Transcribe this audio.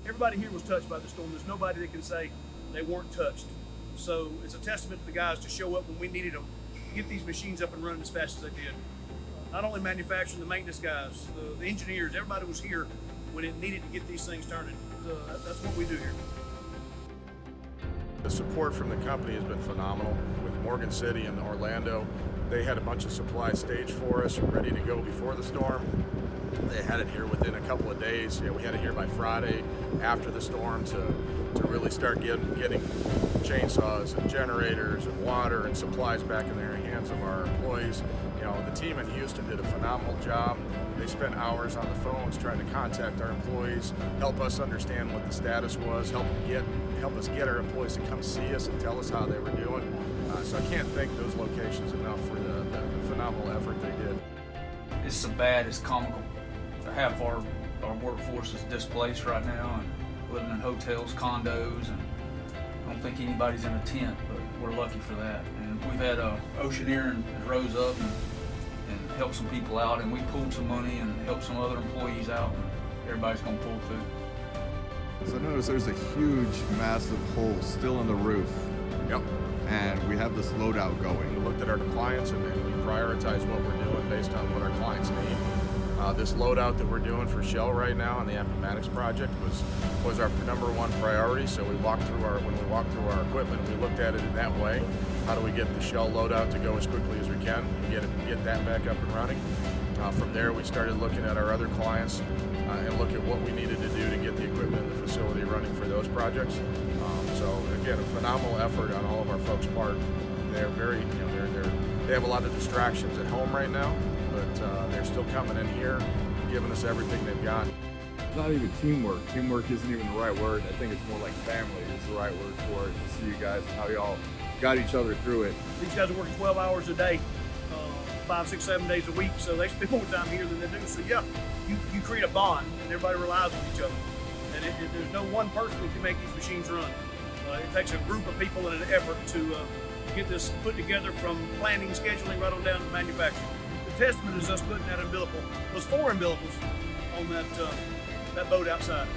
Everybody here was touched by the storm. There's nobody that can say they weren't touched. So it's a testament to the guys to show up when we needed them, get these machines up and running as fast as they did. Not only manufacturing, the maintenance guys, the engineers, everybody was here when it needed to get these things turning. That's what we do here. The support from the company has been phenomenal. With Morgan City and Orlando, they had a bunch of supplies staged for us, ready to go before the storm. They had it here within a couple of days. We had it here by Friday after the storm to really start getting chainsaws and generators and water and supplies back in the hands of our employees. The team in Houston did a phenomenal job. They spent hours on the phones trying to contact our employees, help us understand what the status was, help us get our employees to come see us and tell us how they were doing. So I can't thank those locations enough for the phenomenal effort they did. It's so bad, it's comical. Half our workforce is displaced right now and living in hotels, condos, and I don't think anybody's in a tent, but we're lucky for that. And we've had Oceaneering that rose up and helped some people out, and we pulled some money and helped some other employees out, and everybody's gonna pull through. So I noticed there's a huge, massive hole still in the roof. Yep. And we have this loadout going. We looked at our clients and we prioritized what we're doing based on what our clients need. This loadout that we're doing for Shell right now on the Appomattox project was our #1 priority. So when we walked through our equipment, we looked at it in that way. How do we get the Shell loadout to go as quickly as we can and get that back up and running? From there, we started looking at our other clients and look at what we needed to do to get the equipment in the facility running for those projects. So again, a phenomenal effort on all of our folks' part. They're very, they have a lot of distractions at home right now, but they're still coming in here, giving us everything they've got. It's not even teamwork. Teamwork isn't even the right word. I think it's more like family is the right word for it. To see you guys and how y'all got each other through it. These guys are working 12 hours a day, 5, 6, 7 days a week, so they spend more time here than they do. So yeah, you create a bond, and everybody relies on each other. And there's no one person that can make these machines run. It takes a group of people and an effort to get this put together, from planning, scheduling, right on down to manufacturing. The testament is us putting that umbilical, those 4 umbilicals on that boat outside.